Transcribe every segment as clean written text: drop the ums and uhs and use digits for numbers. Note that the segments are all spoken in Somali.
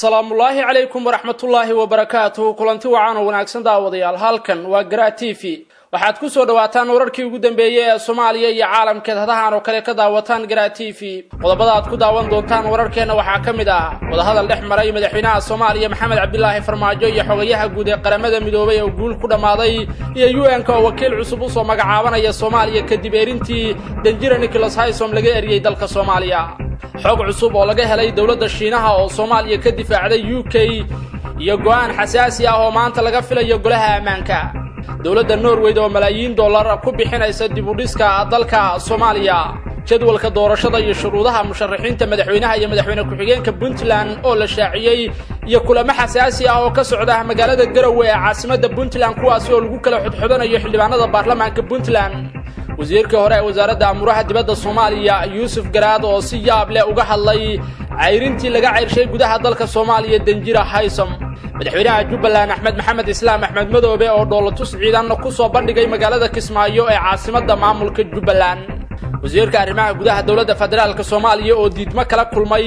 salaamullaahi calaykum waraxmatullaahi wabarakaatuhu kulanti wacan oo wanaagsan daawadayaal halkan waa Garaa TV waxaad ku soo dhawaataan wararkii ugu dambeeyay ee Soomaaliya iyo caalamka hadahan oo kale ka daawataan Garaa TV qodobada aad ku daawan doontaan wararkeena waxaa kamid ah wadahadal dhex maray madaxweynaha Soomaaliya Maxamed Cabdullaahi Farmaajo iyo xogayaha guud ee qaramada midoobay oo guul ku dhamaaday iyo UN-ka oo wakiil cusub u soo magacaabanaya Soomaaliya kadib erintii Danjira Nicholas Haysom laga eriyay dalka Soomaaliya xog cusub oo laga helay dawladda Shiinaha oo Soomaaliya ka difaacday UK iyo go'aan xasaasi ah oo maanta laga filayo golaha ammaanka dawladda Norway oo malaayiin dollar ku bixinaysa dib u dhiska dalka Soomaaliya jadwalka doorashada iyo shuruudaha musharaxiinta madaxweynaha iyo madaxweyne ku-xigeenka Puntland oo la shaaciyay iyo kulamo xasaasi ah oo ka socda magaalada Garowe ee caasimadda Puntland kuwaas oo lagu kala xudxudanayo xildhibaanada baarlamaanka Puntland wasiirka hore ee wasaaradda amuraha dibadda Soomaaliya Yuusuf Garaad oo si yaab leh uga hadlay cayrintii laga ceyrshay gudaha dalka Soomaaliya Danjira Haysom madaxweynaha Jubbaland Axmed Maxamed Islaam Axmed Madoobe oo dowladtus ciidan ku soo bandhigay magaalada Kismaayo ee caasimadda maamulka Jubbaland wasiirka arrimaha gudaha dawladda federaalka Soomaaliya oo diidmo kala kulmay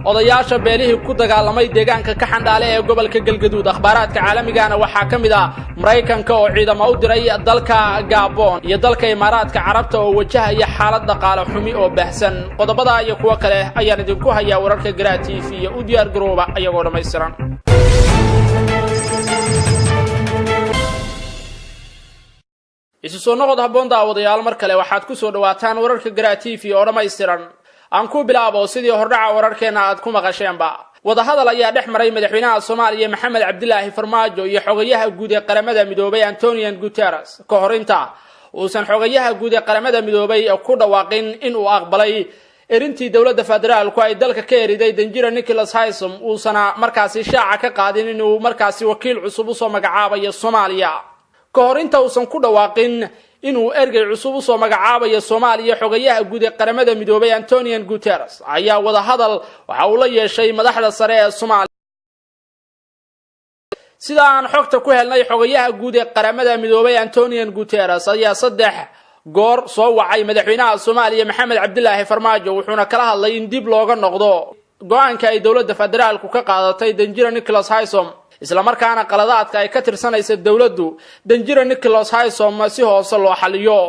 odayaasha beelihii ku dagaalamay deegaanka ka xandhaale ee gobolka Galgaduud akhbaaraadka caalamiga waxaa kamid ah Mareykanka oo ciidamo u diray dalka Gabon iyo dalka Imaaraadka Carabta oo wajahaya xaalad dhaqaale xumi oo baahsan qodobada iyo kuwa kale ayaan idinku hayaa wararka Garaa TV iyo u diyaar garooba ayagoo dhameystiran isu soo noqod habboon daawadayaal mar kale waxaad ku soo dhawaataan wararka Garaa TV oo dhameystiran aan ku bilaabo sidii hordhaca wararkeena aad ku maqasheenba wadahadal ayaa dhex maray madaxweynaha Soomaaliya Maxamed Cabdullaahi Farmaajo iyo xogayaha guud ee qaramada midoobay Antonio Guterres ka hor inta uusan xogayaha guud ee qaramada midoobay ku dhawaaqin in uu aqbalay erintii dawladda federaalku ay dalka ka eriday Danjira Nicholas Haysom uusana markaasi shaaca ka qaadin inuu markaasi wakiil cusub u soo magacaabayo Soomaaliya ka hor inta uusan ku dhawaaqin inuu ergey cusub u soo magacaabayo Soomaaliya xogayaha guud ee qaramada midoobay Antonio Guterres ayaa wadahadal waxa uu la yeeshay madaxda sare ee Soomaaliya sida aan xogta ku helnay xogayaha guud ee qaramada midoobay Antonio Guterres ayaa saddex goor soo wacay madaxweynaha Soomaaliya Maxamed Cabdullaahi Farmaajo wuxuuna kala hadlay in dib looga noqdo go'aanka ay dawladda federaalku ka qaadatay Danjira Nicholas Haysom isla markaana qaladaadka ay ka tirsanaysa dawladdu Danjira Nicholas Haysom si hoose loo xaliyo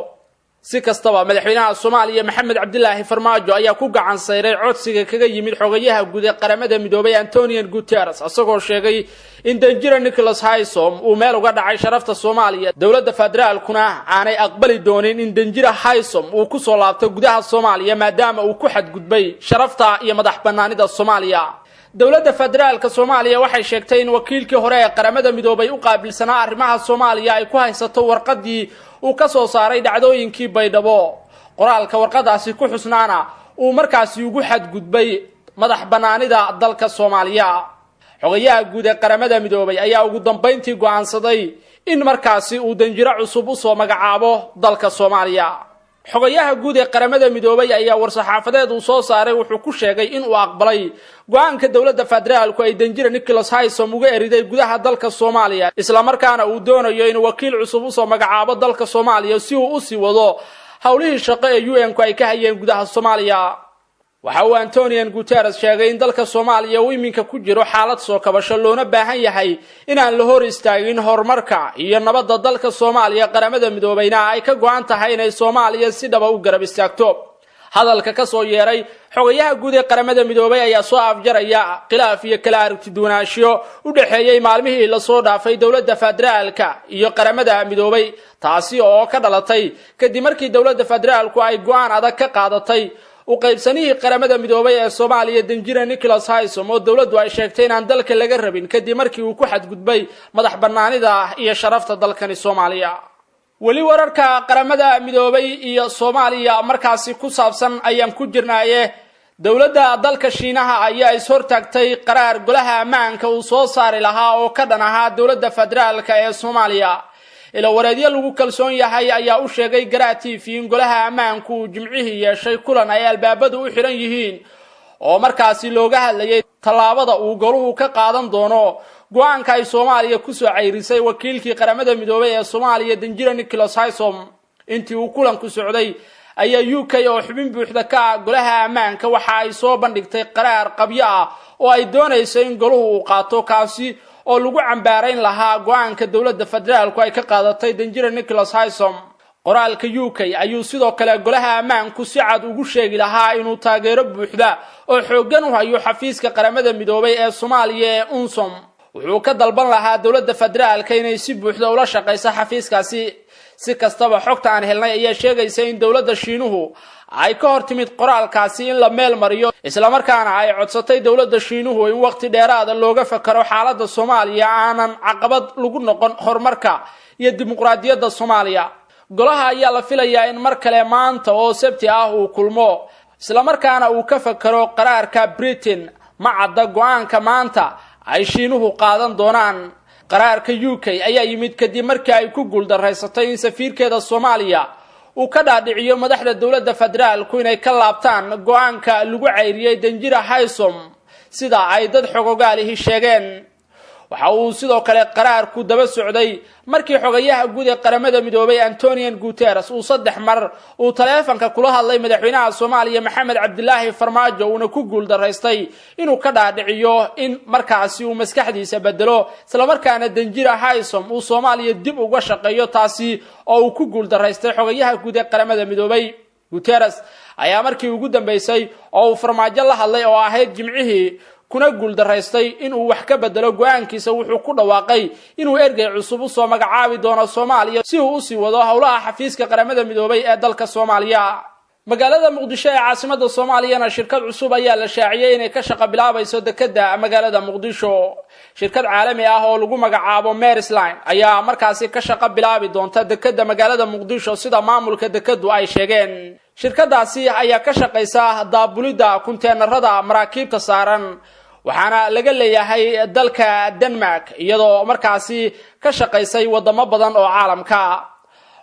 si kastaba madaxweynaha Soomaaliya Maxamed Cabdullaahi Farmaajo ayaa ku gacan sayray codsiga kaga yimid xogayaha guud ee qaramada midoobay Antonio Guterres asagoo sheegay in Danjira Nicholas Haysom uu meel uga dhacay sharafta Soomaaliya dawladda federaalkuna aanay aqbali doonin in Danjira Haysom uu ku soo laabto gudaha Soomaaliya maadaama uu ku xadgudbay sharafta iyo madaxbannaanida Soomaaliya dawladda federaalka Soomaaliya waxay sheegtay in wakiilkii hore ee qaramada midoobay u qaabilsanaa arrimaha Soomaaliya ay ku haysato warqadii uu ka soo saaray dhacdooyinkii Baydhabo qoraalka warqadaasi ku xusnaana uu markaasi ugu xadgudbay madaxbannaanida dalka Soomaaliya xogayaha guud ee qaramada midoobay ayaa ugu dambeyntii go'aansaday in markaasi uu Danjira cusub u soo magacaabo dalka Soomaaliya xogayaha guud ee qaramada midoobay ayaa war-saxaafadeed uu soo saaray wuxuu ku sheegay in uu aqbalay go'aanka dawladda federaalku ay Danjira Nicholas Haysom uga eriday gudaha dalka Soomaaliya isla markaana uu doonayo in wakiil cusub u soo magacaabo dalka Soomaaliya si uu u sii wado hawlihii shaqo ee UN-ku ay ka hayeen gudaha Soomaaliya waxa uu Antonio Guterres sheegay in dalka Soomaaliya uu iminka ku jiro xaalad soo kabasho loona baahan yahay inaan la hor istaagin horumarka iyo nabadda dalka Soomaaliya qaramada midoobayna ay ka go'an tahay inay Soomaaliya si dhab ah u garab istaagto hadalka ka soo yeeray xogayaha guud ee qaramada midoobay ayaa soo afjaraya khilaaf iyo kala aragti duwanaansho u dhaxeeyay maalmihii la soo dhaafay dawladda federaalka iyo qaramada midoobay taasi oo ka dhalatay kadib markii dawladda federaalku ay go'aan adag ka qaadatay u qaybsanihii qaramada midoobay ee Soomaaliya Danjira Nicholas Haysom oo dawladdu ay sheegtay in aan dalka laga rabin kadib markii uu ku xadgudbay madaxbannaanida iyo sharafta dalkani Soomaaliya wali wararka qaramada midoobay iyo Soomaaliya markaasi ku saabsan ayaan ku jirnaaye dawladda dalka Shiinaha ayaa is hortaagtay qaraar golaha ammaanka uu soo saari lahaa oo ka dhan ahaa dawladda federaalka ee Soomaaliya ila wareedyo lagu kalsoon yahay ayaa u sheegay Garaa TV in golaha ammaanku jimcihii yeeshay kulan ay albaabadu u xiran yihiin oo markaasi looga hadlayay talaabada uu goluhu ka qaadan doono go'aanka ay Soomaaliya ku soo ceyrisay wakiilkii qaramada midoobay ee Soomaaliya Danjira Nicholas Haysom intii uu kulanku socday ayaa UK oo xubin buuxda ka ah golaha ammaanka waxa ay soo bandhigtay qaraar qabyo ah oo ay doonayso in goluhu uu qaato kaasi oo lagu cambaarayn lahaa go'aanka dawladda federaalku ay ka qaadatay danjire Nicholas Haysom. qoraalka UK ayuu sidoo kale golaha ammaanku si cad ugu sheegi lahaa inuu taageero buuxda oo xooggan u hayo xafiiska qaramada midoobay ee Soomaaliya ee UNSOM. wuxuu ka dalban lahaa dawladda federaalka inay si buuxda ula shaqeyso xafiiskaasi. si kastaba xogta aan helnay ayaa sheegaysa in dawladda Shiinuhu ay ka hortimid qoraalkaasi in la meel mariyo isla markaana ay codsatay dawladda Shiinuhu in waqti dheeraad ah looga fakaro xaaladda Soomaaliya aanan caqabad lagu noqon horumarka iyo dimuqraadiyadda Soomaaliya. golaha ayaa la filayaa in mar kale maanta oo Sabti ah uu kulmo isla markaana uu ka fakaro qaraarka Britain ma cadda go'aanka maanta ay Shiinuhu qaadan doonaan. qaraarka UK ayaa yimid kadib markii ay ku guuldareysatay in safiirkeeda Soomaaliya uu ka dhaadhiciyo madaxda dawladda federaalku inay ka laabtaan go'aanka lagu ceyriyay danjire Haysom sida ay dad xogogaalihi sheegeen. waxa uu sidoo kale qaraarku daba socday markii xogayaha guud ee qaramada midoobay Antonio Guterres uu 3 mar uu taleefanka kula hadlay madaxweynaha Soomaaliya Maxamed Cabdilaahi Farmaajo una ku guuldareystay inuu ka dhaadhiciyo in markaasi uu maskaxdiisa bedelo isla markaana danjire Haysom uu Soomaaliya dib uga shaqeeyo taasi oo uu ku guuldareystay xogayaha guud ee qaramada midoobay. Guterres ayaa markii ugu dambeysay oo uu Farmaajo la hadlay oo ahayd Jimcihii kuna guuldareystay inuu wax ka bedelo go'aankiisa wuxuu ku dhawaaqay inuu ergey cusub u soo magacaabi doono Soomaaliya si uu u sii wado howlaha xafiiska qaramada midoobay ee dalka Soomaaliya. magaalada Muqdisho ee caasimadda Soomaaliyana shirkad cusub ayaa la shaaciyay inay ka shaqo bilaabayso dekedda magaalada Muqdisho. shirkad caalami ah oo lagu magacaabo Maersk ayaa markaasi ka shaqo bilaabi doonta dekedda magaalada Muqdisho sida maamulka dekeddu ay sheegeen. shirkadaasi ayaa ka shaqeysa daabulida konteenarada maraakiibta saaran waxaana laga leeyahay dalka Denmark iyadoo markaasi ka shaqeysay wadamo badan oo caalamka.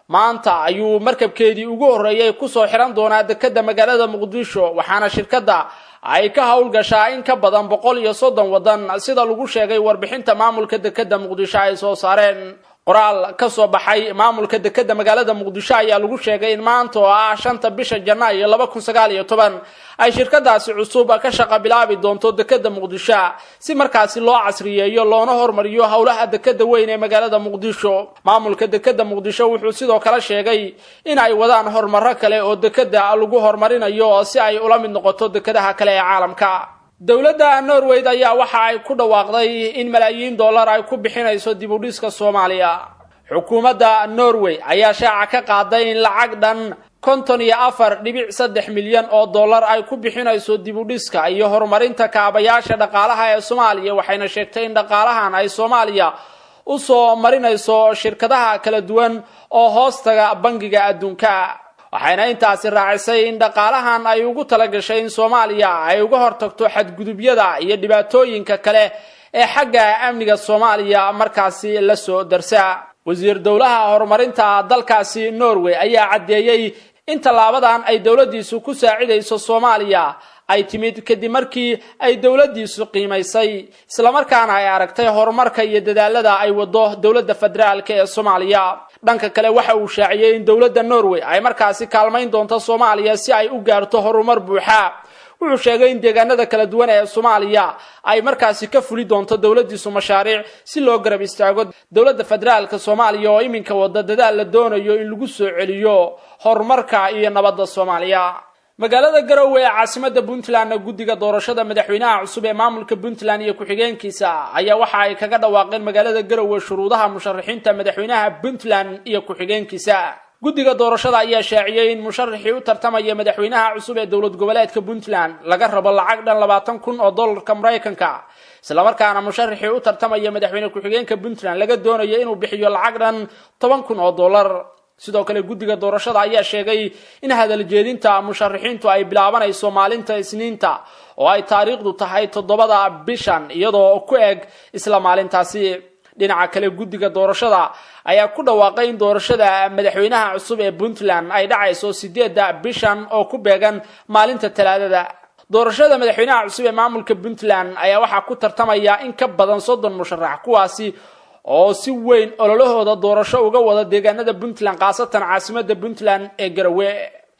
maanta ayuu markabkeedii ugu horeeyay ku soo xiran doonaa dekedda magaalada Muqdisho waxaana shirkadda ay ka hawlgashaa in ka badan 130 wadan sida lagu sheegay warbixinta maamulka dekedda Muqdisho ay soo saareen. qoraal ka soo baxay maamulka dekedda magaalada Muqdisho ayaa lagu sheegay in maanta oo ah 5 bisha Janaayo 2019 ay shirkadaasi cusub ka shaqo bilaabi doonto dekedda Muqdisho si markaasi loo casriyeeyo loona hormariyo howlaha dekedda weyn ee magaalada Muqdisho. maamulka dekedda Muqdisho wuxuu sidoo kale sheegay in ay wadaan horumar kale oo dekedda lagu hormarinayo si ay ula mid noqoto dekedaha kale ee caalamka. dawladda Norway ayaa waxa ay ku dhawaaqday in malaayiin dollar ay ku bixinayso dib u dhiska Soomaaliya. xukuumadda Norway ayaa shaaca ka qaaday in lacag dhan 54.3 milyan oo dollar ay ku bixinayso dib u dhiska iyo horumarinta kaabayaasha dhaqaalaha ee Soomaaliya waxayna sheegtay in dhaqaalahan ay Soomaaliya u soo marinayso shirkadaha kala duwan oo hoostaga bangiga adduunka. waxayna intaasi raacisay in dhaqaalahan ay ugu talagashay in Soomaaliya ay uga hortagto xadgudubyada iyo dhibaatooyinka kale ee xagga amniga Soomaaliya markaasi la soo darsa. wasiir dawlaha horumarinta dalkaasi Norway ayaa cadeeyay in talaabadan ay dawladdiisu ku saacidayso Soomaaliya ay timid kadib markii ay dawladdiisu qiimaysay isla markaana ay aragtay horumarka iyo dadaalada ay wado dawladda federaalka ee Soomaaliya. dhanka kale waxa uu shaaciyay in dawladda Norway ay markaasi kaalmayn doonto Soomaaliya si ay u gaarto horumar buuxa. wuxuu sheegay in deegaanada kala duwan ee Soomaaliya ay markaasi ka fuli doonto dawladdiisu mashaariic si loo garab istaago dawladda federaalka Soomaaliya oo iminka wada dadaal la doonayo in lagu soo celiyo horumarka iyo nabadda Soomaaliya. magaalada Garowe ee caasimadda Puntland guddiga doorashada madaxweynaha cusub ee maamulka Puntland iyo ku-xigeenkiisa ayaa waxa ay kaga dhawaaqeen magaalada Garowe shuruudaha musharaxiinta madaxweynaha Puntland iyo ku-xigeenkiisa. guddiga doorashada ayaa shaaciyay in musharaxii u tartamaya madaxweynaha cusub ee dawlad goboleedka Puntland laga rabo lacag dhan 20,000 oo dollarka Mareykanka isla markaana musharaxii u tartamaya madaxweyne ku-xigeenka Puntland laga doonayo inuu bixiyo lacag dhan 10,000 oo dollar. sidoo kale guddiga doorashada ayaa sheegay in hadal jeedinta musharaxiintu ay bilaabanayso maalinta Isniinta oo ay taariikhdu tahay 7 bishan iyadoo ku eg isla maalintaasi. dhinaca kale guddiga doorashada ayaa ku dhawaaqay in doorashada madaxweynaha cusub ee Puntland ay dhacayso 8 bishan oo ku beegan maalinta Talaadada. doorashada madaxweynaha cusub ee maamulka Puntland ayaa waxa ku tartamaya in ka badan 30 musharax kuwaasi oo si weyn ololahooda doorasho uga wada deegaanada Puntland qaasatan caasimadda Puntland ee Garowe.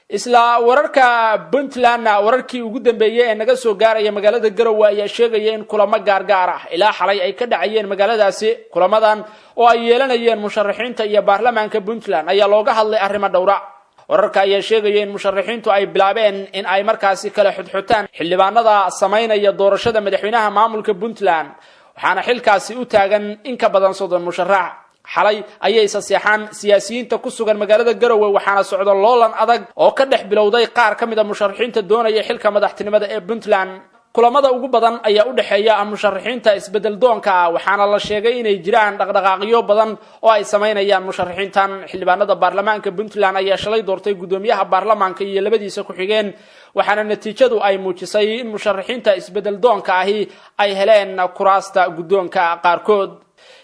isla wararka Puntland wararkii ugu dambeeyay ee naga soo gaaraya magaalada Garowe ayaa sheegaya in kulamo gaar ah ilaa xalay ay ka dhacayeen magaaladaasi. Kulamadan oo ay yeelanayeen musharaxiinta iyo baarlamaanka Puntland ayaa looga hadlay arrimo dhowr ah. wararka ayaa sheegaya in musharaxiintu ay bilaabeen in ay markaasi kala xudxutaan xildhibaanada sameynaya doorashada madaxweynaha maamulka Puntland, waxaana xilkaasi u taagan in ka badan 30 musharax. xalay ayay saseexan siyaasiyiinta ku sugan magaalada Garowe waxaana socdo loolan adag oo ka dhex bilowday qaar kamid ah musharaxiinta doonaya xilka madaxtinimada ee Puntland. kulamada ugu badan ayaa u dhaxeeya musharaxiinta isbedel doonka waxaana la sheegay inay jiraan dhaqdhaqaaqyo badan oo ay sameynayaan musharaxiintan. xildhibaanada baarlamaanka Puntland ayaa shalay doortay gudoomiyaha baarlamaanka iyo labadiisa ku xigeen, waxaana natiijadu ay muujisay in musharaxiinta isbedel doonka ahi ay heleen kuraasta gudoonka qaarkood.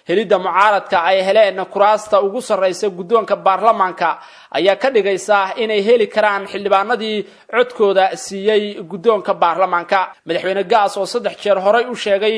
helida mucaaradka ay heleen kuraasta ugu sareysa gudoonka baarlamaanka ayaa ka dhigaysa inay heli karaan xildhibaanadii codkooda siiyay gudoonka baarlamaanka. madaxweyne Gaas oo 3 jeer horay u sheegay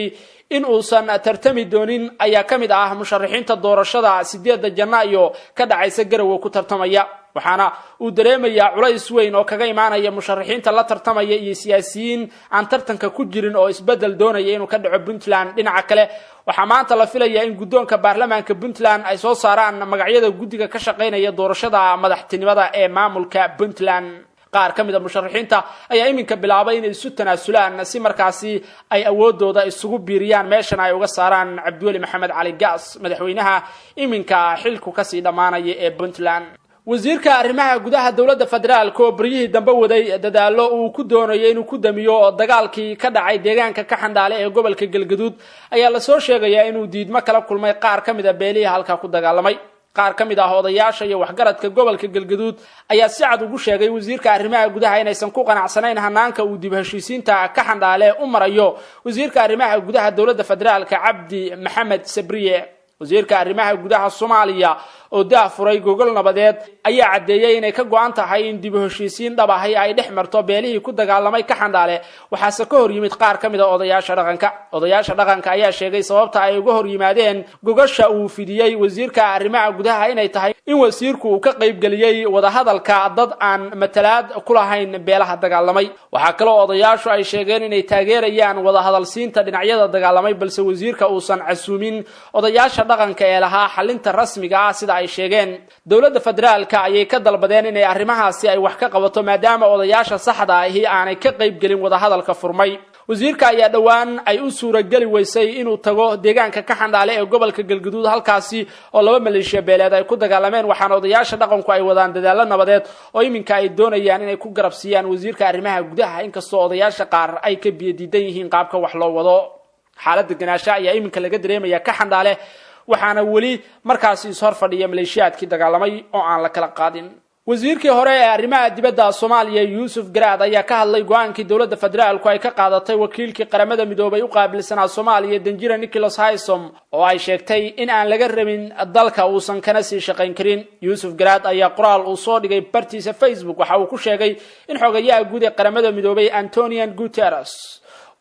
in uusan tartami doonin ayaa kamid ah musharaxiinta doorashada 8 Janaayo ka dhacaysa Garowe ku tartamaya, waxaana uu dareemayaa culays weyn oo kaga imaanaya musharaxiinta la tartamaya iyo siyaasiyiin aan tartanka ku jirin oo isbedel doonaya inuu ka dhaco Puntland. dhinaca kale waxaa maanta la filayaa in gudoonka baarlamaanka Puntland ay soo saaraan magacyada guddiga ka shaqeynaya doorashada madaxtinimada ee maamulka Puntland. qaar kamid ah musharaxiinta ayaa iminka bilaabay inay isu tanaasulaan si markaasi ay awoodooda isugu biiriyaan meeshan ay uga saaraan Cabdiweli Maxamed Cali Gaas, madaxweynaha iminka xilku ka sii dhamaanaya ee Puntland. wasiirka arrimaha gudaha dawladda federaalka oo bariyihii dambe waday dadaalo uu ku doonayo inuu ku damiyo dagaalkii ka dhacay deegaanka ka xandhaale ee gobolka Galgaduud ayaa la soo sheegayaa inuu diidmo kala kulmay qaar kamid ah beelihii halka ku dagaalamay. qaar kamid ah odayaasha iyo waxgaradka gobolka Galgaduud ayaa si cad ugu sheegay wasiirka arrimaha gudaha inaysan ku qanacsanayn hanaanka uu dib heshiisiinta ka xandhaale u marayo wasiirka arrimaha gudaha dawladda federaalka Cabdi Maxamed Sabriye. wasiirka arrimaha gudaha Soomaaliya oo daafuray gogol nabadeed ayaa cadeeyay inay ka go'an tahay in dib heshiisiin dhab ah ay dhex marto beelihii ku dagaalamay ka xandhaale, waxaase ka hor yimid qaar kamid ah odayaasha dhaqanka ayaa sheegay sababta ay uga hor yimaadeen gogasha uu fidiyay wasiirka arrimaha gudaha inay tahay in wasiirku uu ka qayb galiyay wada hadalka dad aan matalaad ku lahayn beelaha dagaalamay. waxa kale oo odayaashu ay sheegeen inay taageerayaan wada hadalsiinta dhinacyada dagaalamay balse wasiirka uusan casuumin odayaasha dhaqanka ee lahaa xalinta rasmiga ah sida ay sheegeen. dawladda federaalka ayay ka dalbadeen inay arrimahaasi ay wax ka qabato maadaama odayaasha saxda ahi aanay ka qayb galin wada hadalka furmay. wasiirka ayaa dhawaan ay u suuragali weysay inuu tago deegaanka ka xandhaale ee gobolka Galgaduud halkaasi oo 2 maleeshiya beeleed ay ku dagaalameen, waxaana odayaasha dhaqanku ay wadaan dadaalo nabadeed oo iminka ay doonayaan inay ku garabsiiyaan wasiirka arrimaha gudaha inkastoo odayaasha qaar ay ka biyadiidan yihiin qaabka wax loo wado. xaaladda ganaasha ayaa iminka laga dareemaya ka xandhaale, waxaana weli markaasi is hor fadhiya maleeshiyaadkii dagaalamay oo aan la kala qaadin. wasiirkii hore ee arrimaha dibadda Soomaaliya Yuusuf Garaad ayaa ka hadlay go'aankii dawladda federaalku ay ka qaadatay wakiilkii qaramada midoobay u qaabilsanaa Soomaaliya Danjira Nicholas Haysom oo ay sheegtay in aan laga rabin dalka uusan kana sii shaqayn karin. Yuusuf Garaad ayaa qoraal uu soo dhigay bartiisa Facebook waxa uu ku sheegay in xogayaha guud ee qaramada midoobay Antonio Guterres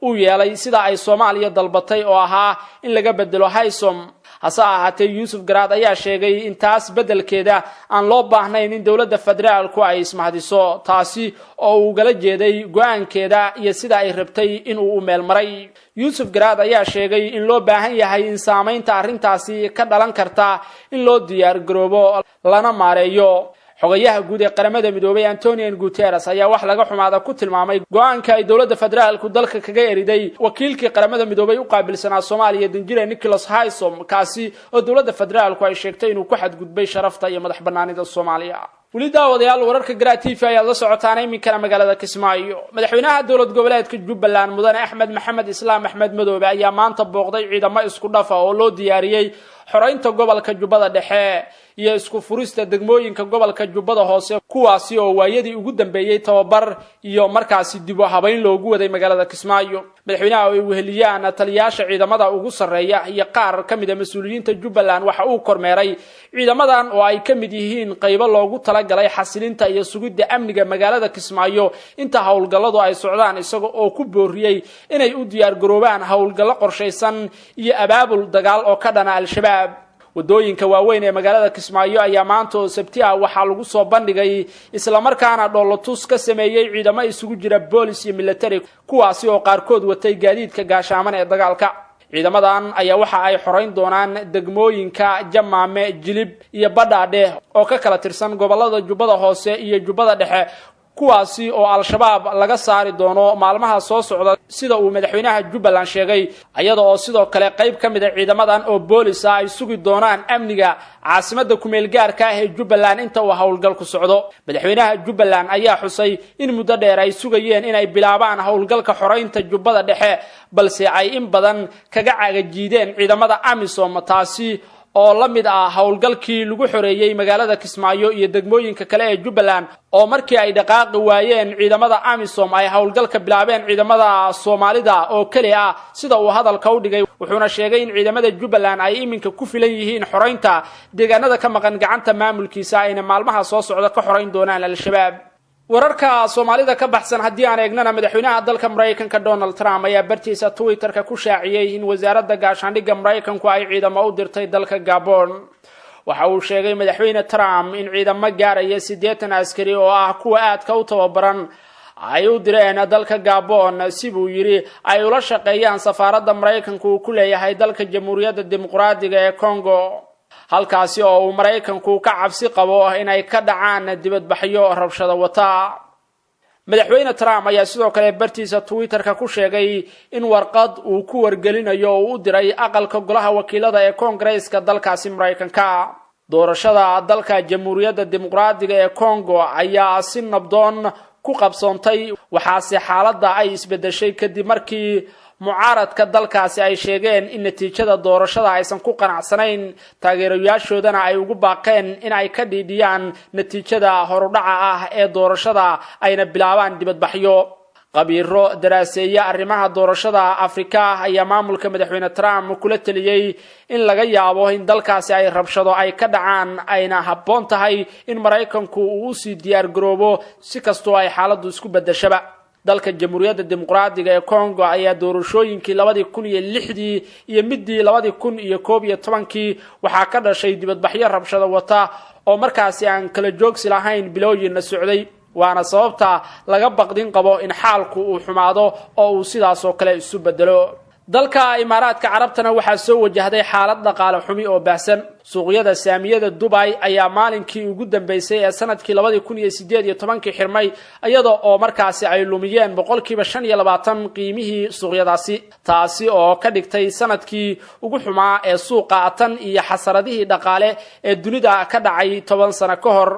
uu yeelay sida ay Soomaaliya dalbatay oo ahaa in laga bedelo Haysom. hase ahaatee Yuusuf Garaad ayaa sheegay in taas bedelkeeda aan loo baahnayn in dawladda federaalku ay ismahdiso, taasi oo uu gala jeeday go'aankeeda iyo sida ay rabtay in uu meel maray. Yuusuf Garaad ayaa sheegay in loo baahan yahay in saameynta arrintaasi ka dhalan karta in loo diyaar garoobo lana maareeyo. xogayaha guud ee qaramada midoobay Antonio Guterres ayaa wax laga xumaada ku tilmaamay go'aanka ay dawladda federaalku dalka kaga eriday wakiilkii qaramada midoobay u qaabilsanaa Soomaaliya Danjira Nicholas Haysom, kaasi oo dawladda federaalku ay sheegtay inuu ku xadgudbay sharafta iyo madax bannaanida Soomaaliya. weli daawadayaal wararka Gratifi ayaa la socotaan iminkana magaalada Kismaayo. madaxweynaha dawlad goboleedka Jubbaland Mudane Axmed Maxamed Islaam Axmed Madoobe ayaa maanta booqday ciidamo isku dhafa oo loo diyaariyay xoreynta gobolka Jubbada Dhexe iyo isku furista degmooyinka gobolka Jubbada Hoose, kuwaasi oo waayadii ugu dambeeyay tababar iyo markaasi dib u habayn loogu waday magaalada Kismaayo. madaxweynaha oo weheliyaan taliyaasha ciidamada ugu sareeya iyo qaar kamid ah mas'uuliyiinta Jubbaland waxa uu kormeeray ciidamadan oo ay kamid yihiin qaybo loogu talagalay xasilinta iyo sugidda amniga magaalada Kismaayo inta hawlgalladu ay socdaan, isaga oo ku booriyay inay u diyaar garoobaan hawlgallo qorsheysan iyo abaabul dagaal oo ka dhana al-shabaab. wadooyinka waaweyn ee magaalada Kismaayo ayaa maanta oo Sabti ah waxa lagu soo bandhigay isla markaana dhoolatus ka sameeyay ciidamo isugu jira boolis iyo military kuwaasi oo qaarkood watay gaadiidka gaashaaman ee dagaalka ciidamadan ayaa waxa ay xoreyn doonaan degmooyinka Jamaame Jilib iyo Badhaadhe oo ka kala tirsan gobolada Jubbada Hoose iyo Jubbada Dhexe kuwaasi oo al-shabaab laga saari doono maalmaha soo socda sida uu madaxweynaha Jubbaland sheegay ayada oo sidoo kale qayb ka mid ah ciidamadan oo boolis ah ay sugi doonaan amniga caasimada ku meel gaarka ah ee Jubbaland inta uu howlgal ku socdo madaxweynaha Jubbaland ayaa xusay in muddo dheer ay sugayeen inay bilaabaan howlgalka xoreynta Jubbada Dhexe balse ay in badan kaga cagajiideen ciidamada AMISOM taasi oo la mid ah howlgalkii lagu xoreeyay magaalada Kismaayo iyo degmooyinka kale ee Jubbaland oo markii ay dhaqaaqi waayeen ciidamada AMISOM ay howlgalka bilaabeen ciidamada Soomaalida oo kale ah sida uu hadalka u dhigay wuxuuna sheegay in ciidamada Jubbaland ay iminka ku filan yihiin xoreynta deegaanada ka maqan gacanta maamulkiisa ayna maalmaha soo socda ka xoreyn doonaan al-shabaab wararka Soomaalida ka baxsan hadii aan eegnana madaxweynaha dalka Mareykanka Donald Trump ayaa bartiisa Twitter-ka ku shaaciyay in wasaaradda gaashaandhigga Mareykanku ay ciidamo u dirtay dalka Gabon waxa uu sheegay madaxweyne Trump in ciidamo gaaraya 80 askari oo ah kuwa aadka u tababaran ay u direen dalka Gabon si uu yiri ay ula shaqeeyaan safaaradda Mareykanku ku leeyahay dalka Jamhuuriyadda Dimuqraadiga ee Congo halkaasi oo Mareykanku ka cabsi qabo inay ka dhacaan dibadbaxyo rabshado wata madaxweyne Trump ayaa sidoo kale bartiisa Twitter-ka ku sheegay in warqad uu ku wargelinayo uu u diray aqalka golaha wakiilada ee Congress-ka dalkaasi Mareykanka doorashada dalka Jamhuuriyadda Dimuqraadiga ee Congo ayaa si nabdoon ku qabsoontay waxaase xaaladda ay isbedeshay kadib markii mucaaradka dalkaasi ay sheegeen in natiijada doorashada aysan ku qanacsanayn taageerayaashoodana ay ugu baaqeen in ay ka dhiidhiyaan natiijada horudhaca ah ee doorashada ayna bilaabaan dibadbaxyo qabiiro daraaseeya arrimaha doorashada Afrika ayaa maamulka madaxweyne Trump kula taliyay in laga yaabo in dalkaasi ay rabshado ay ka dhacaan ayna habboon tahay in Mareykanku uu sii diyaar garoobo si kastoo ay xaaladdu isku bedeshaba dalka Jamhuuriyadda Dimuqraadiga ee Congo ayaa doorashooyinkii 2006 iyo midii 2011 waxa ka dhashay dibadbaxyo rabshado wata oo markaasi aan kala joogsi lahayn bilooyin socday waana sababta laga baqdin qabo in xaalku uu xumaado oo uu sidaas oo kale isu bedelo dalka Imaaraadka Carabtana waxa soo wajahday xaalad dhaqaale xumi oo baahsan suuqyada saamiyada Dubai ayaa maalinkii ugu dambeysay ee sanadkii 2018 xirmay iyadoo oo markaasi ay lumiyeen 25% qiimihii suuqyadaasi taasi oo ka dhigtay sanadkii ugu xumaa ee suuqa tan iyo xasaradihii dhaqaale ee dunida ka dhacay 10 sano ka hor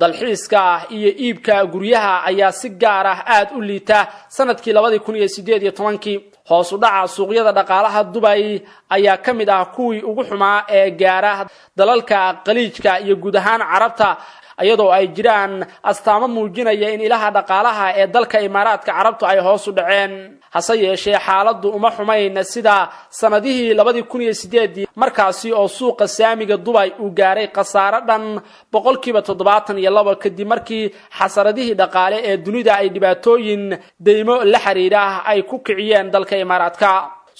dalxiiska iyo iibka guryaha ayaa si gaar ah aad u liita sanadkii 2018 hoos u dhaca suuqyada dhaqaalaha Dubai ayaa kamid ah kuwii ugu xumaa ee gaara dalalka qaliijka iyo guud ahaan Carabta iyadoo ay jiraan astaamo muujinaya in ilaha dhaqaalaha ee dalka Imaaraadka Carabtu ay hoos u dhaceen hase yeeshee xaaladdu uma xumayn sida sanadihii 2008 markaasi oo suuqa saamiga Dubai uu gaaray khasaare dhan 72% kadib markii xasaradihii dhaqaale ee dunida ay dhibaatooyin deymo la xiriira ay ku kiciyeen dalka Imaaraadka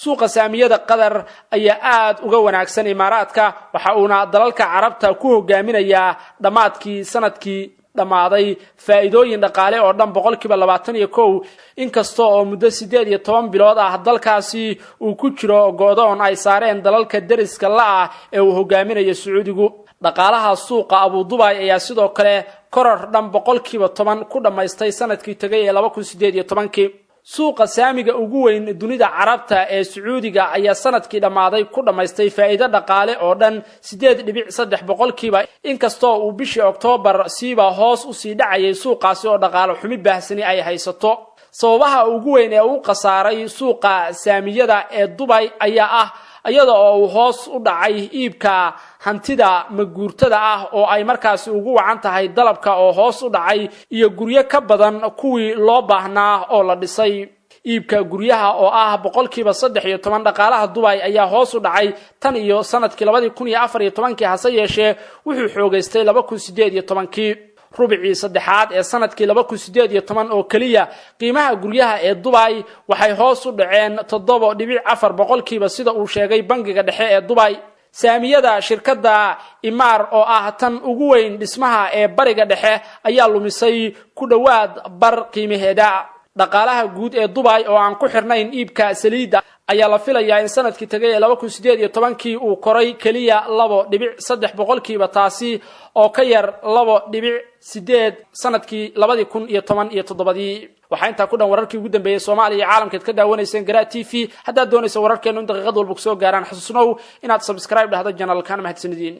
suuqa saamiyada Qatar ayaa aad uga wanaagsan Imaaraadka waxa uuna dalalka Carabta ku hogaaminayaa dhamaadkii sanadkii dhamaaday faa'iidooyin dhaqaale oo dhan 21% inkastoo oo muddo 18 bilood ah dalkaasi uu ku jiro go'doon ay saareen dalalka dariska la ee uu hogaaminayo Sacuudigu dhaqaalaha suuqa Abu Dhabi ayaa sidoo kale koror dhan 10% ku dhamaystay sanadkii tagay ee 2018 suuqa saamiga ugu weyn dunida Carabta ee Sacuudiga ayaa sanadkii dhamaaday ku dhamaystay faa'iido dhaqaale oo dhan 8.3% inkastoo uu bishii Oktoobar siiba hoos u sii dhacayay suuqaasi oo dhaqaale xumi baahsani ay haysato sababaha ugu weyn ee uu qasaaray suuqa saamiyada ee Dubai ayaa ah iyada oo uu hoos u dhacay iibka hantida maguurtada ah oo ay markaasi ugu wacan tahay dalabka oo hoos u dhacay iyo guryo ka badan kuwii loo baahnaa oo la dhisay iibka guryaha oo ah 13% dhaqaalaha Dubai ayaa hoos u dhacay tan iyo sanadkii 2014 hase yeeshee wuxuu xoogaystay 2018 rubicii saddexaad ee sanadkii 2018 oo kaliya qiimaha guryaha ee Dubai waxay hoos u dhaceen 7.4% sida uu sheegay bangiga dhexe ee Dubai saamiyada shirkadda Imaar oo ah tan ugu weyn dhismaha ee bariga dhexe ayaa lumisay ku dhawaad bar qiimaheeda dhaqaalaha guud ee Dubai oo aan ku xirnayn iibka saliidda ayaa la filayaa in sanadkii tagay 2018 uu koray kaliya 2.3% taasi oo ka yar 2.8 sanadkii 2017 waxa inta ku dhan wararkii ugu dambeeyay Soomaaliya caalamka ka daawanaysan Garaa TV hadaa doonaysa wararkeenu in daqiiqad walba ku soo gaaraan xasuusnow inaad subscribe dhahdo channelkan mahadsanidin